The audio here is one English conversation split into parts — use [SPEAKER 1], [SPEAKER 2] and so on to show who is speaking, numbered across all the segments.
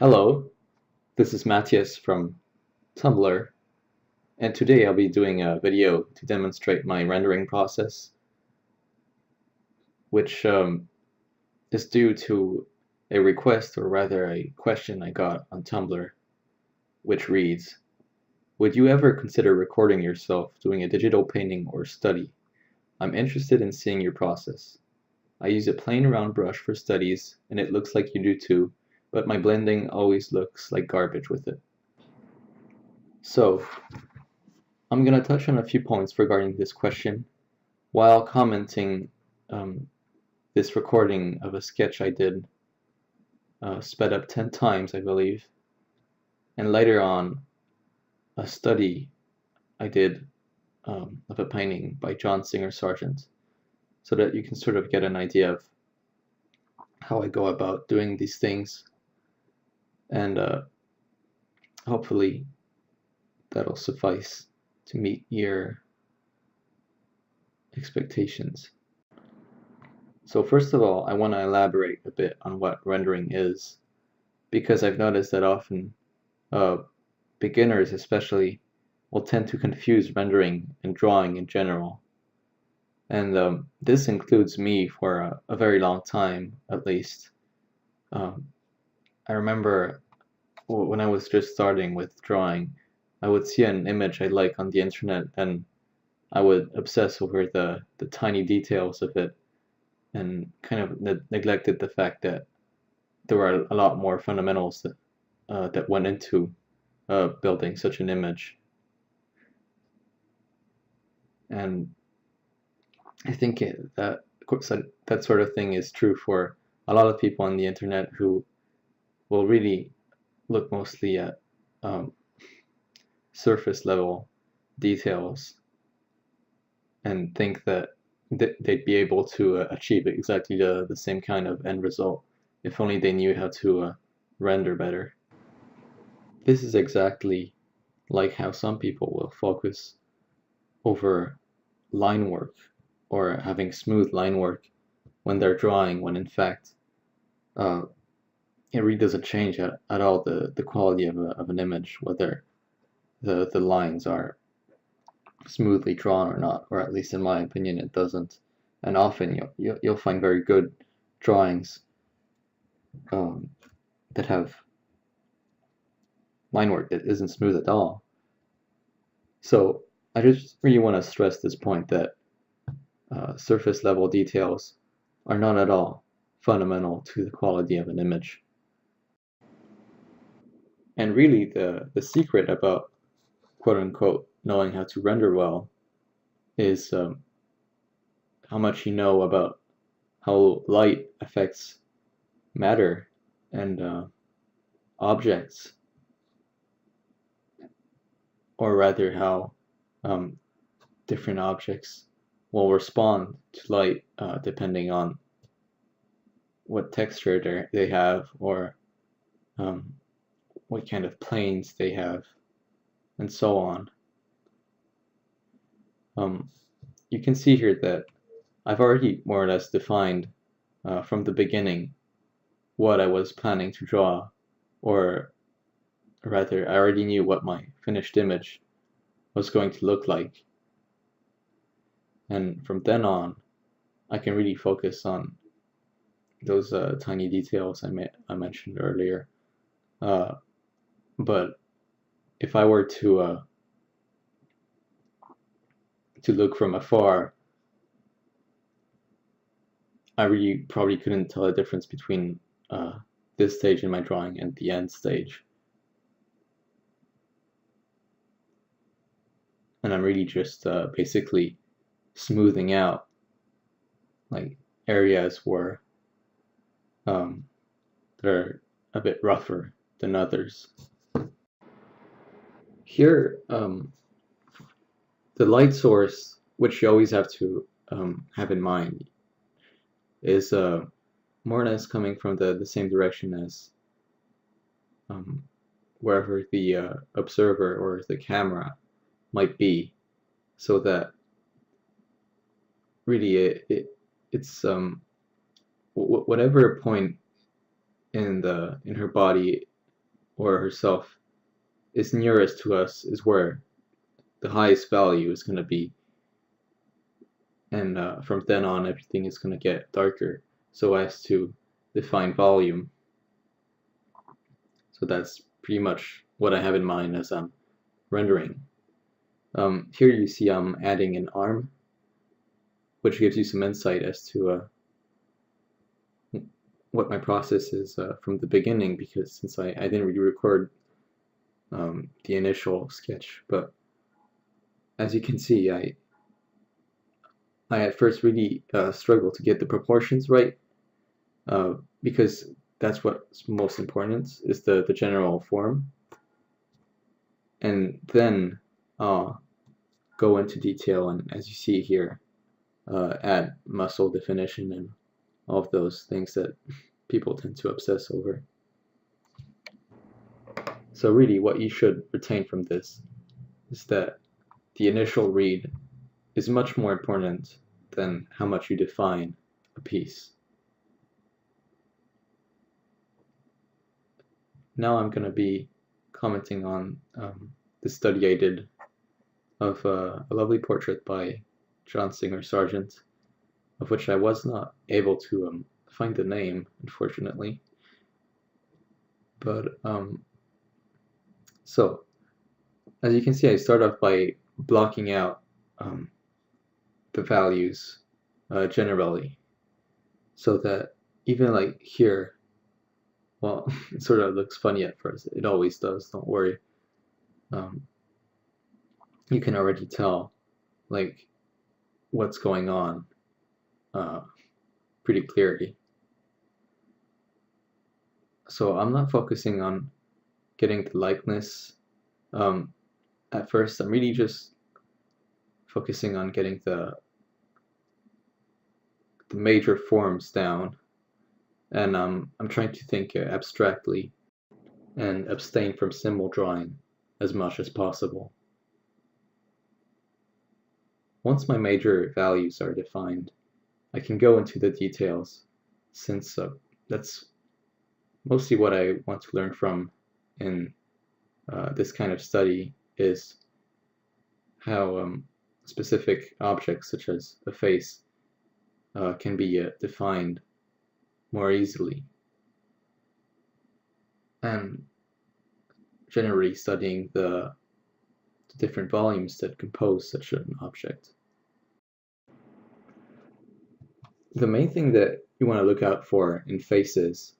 [SPEAKER 1] Hello, this is Matthias from Tumblr, and today I'll be doing a video to demonstrate my rendering process, which is due to a request, or rather a question I got on Tumblr, which reads, would you ever consider recording yourself doing a digital painting or study? I'm interested in seeing your process. I use a plain round brush for studies, and it looks like you do too, but my blending always looks like garbage with it. So, I'm going to touch on a few points regarding this question while commenting this recording of a sketch I did, sped up 10 times, I believe, and later on a study I did of a painting by John Singer Sargent, so that you can sort of get an idea of how I go about doing these things, and hopefully that'll suffice to meet your expectations. So first of all, I want to elaborate a bit on what rendering is, because I've noticed that often beginners especially will tend to confuse rendering and drawing in general. And this includes me for a very long time, at least. I remember when I was just starting with drawing, I would see an image I like on the internet and I would obsess over the tiny details of it and kind of neglected the fact that there were a lot more fundamentals that went into building such an image. And I think that sort of thing is true for a lot of people on the internet who will really look mostly at surface level details and think that they'd be able to achieve exactly the same kind of end result if only they knew how to render better. This is exactly like how some people will focus over line work or having smooth line work when they're drawing, when in fact it really doesn't change at all the quality of an image, whether the lines are smoothly drawn or not, or at least in my opinion it doesn't. And often you'll find very good drawings that have line work that isn't smooth at all. So I just really want to stress this point that surface level details are not at all fundamental to the quality of an image. And really the secret about quote-unquote knowing how to render well is how much you know about how light affects matter and objects, or rather how different objects will respond to light depending on what texture they have, or what kind of planes they have, and so on. You can see here that I've already more or less defined from the beginning what I was planning to draw, or rather I already knew what my finished image was going to look like. And from then on, I can really focus on those tiny details I mentioned earlier. But if I were to look from afar, I really probably couldn't tell the difference between this stage in my drawing and the end stage. And I'm really just basically smoothing out like areas where they're a bit rougher than others. Here, the light source, which you always have to have in mind, is more or less coming from the same direction as wherever the observer or the camera might be, so that really it's whatever point in her body or herself is nearest to us is where the highest value is going to be, and from then on everything is going to get darker so as to define volume. So that's pretty much what I have in mind as I'm rendering. Here you see I'm adding an arm, which gives you some insight as to what my process is from the beginning, because since I didn't really record the initial sketch, but as you can see, I at first really struggled to get the proportions right, because that's what's most important, is the general form, and then go into detail, and as you see here, add muscle definition and all of those things that people tend to obsess over. So really what you should retain from this is that the initial read is much more important than how much you define a piece. Now I'm going to be commenting on the study I did of a lovely portrait by John Singer Sargent, of which I was not able to find the name, unfortunately. But so, as you can see, I start off by blocking out the values generally, so that even like here, well, it sort of looks funny at first. It always does, don't worry. You can already tell like what's going on pretty clearly. So I'm not focusing on getting the likeness at first. I'm really just focusing on getting the major forms down, and I'm trying to think abstractly and abstain from symbol drawing as much as possible. Once my major values are defined, I can go into the details, since that's mostly what I want to learn from in this kind of study, is how specific objects such as a face can be defined more easily, and generally studying the different volumes that compose such an object. The main thing that you want to look out for in faces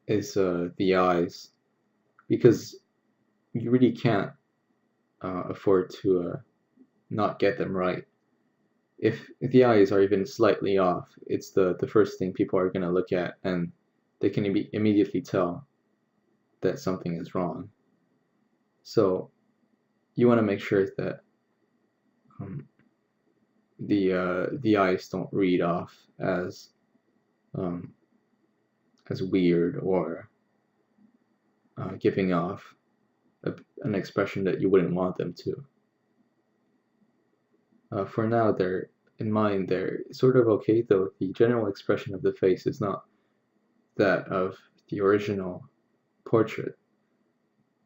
[SPEAKER 1] is the eyes, because you really can't afford to not get them right. If the eyes are even slightly off, it's the first thing people are going to look at, and they can immediately tell that something is wrong. So you want to make sure that the eyes don't read off as weird, or giving off an expression that you wouldn't want them to. For now, they're sort of okay, though the general expression of the face is not that of the original portrait,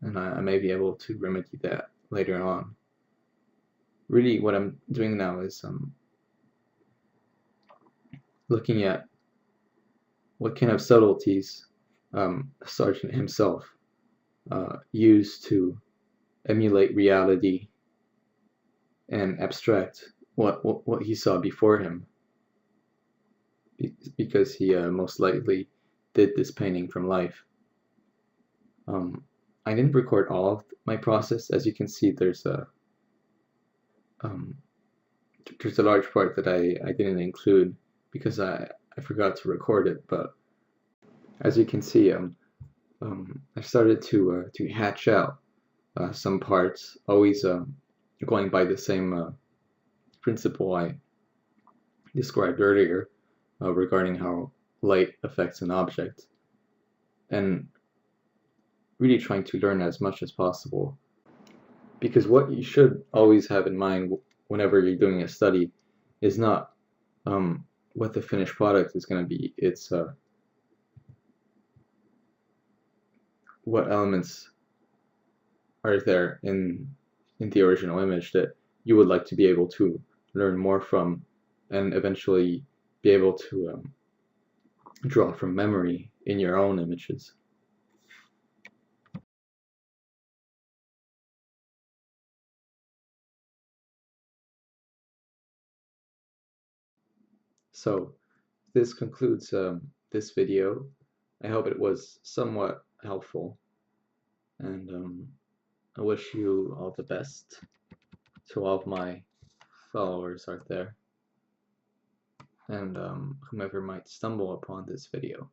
[SPEAKER 1] and I may be able to remedy that later on. Really, what I'm doing now is looking at what kind of subtleties Sargent himself used to emulate reality and abstract what he saw before him, because he most likely did this painting from life. I didn't record all of my process. As you can see, there's a large part that I didn't include because I forgot to record it. But as you can see, I started to hatch out some parts, always going by the same principle I described earlier regarding how light affects an object, and really trying to learn as much as possible. Because what you should always have in mind whenever you're doing a study is not what the finished product is going to be. It's what elements are there in the original image that you would like to be able to learn more from and eventually be able to draw from memory in your own images. So this concludes this video. I hope it was somewhat helpful, and I wish you all the best to all of my followers out there, and whomever might stumble upon this video.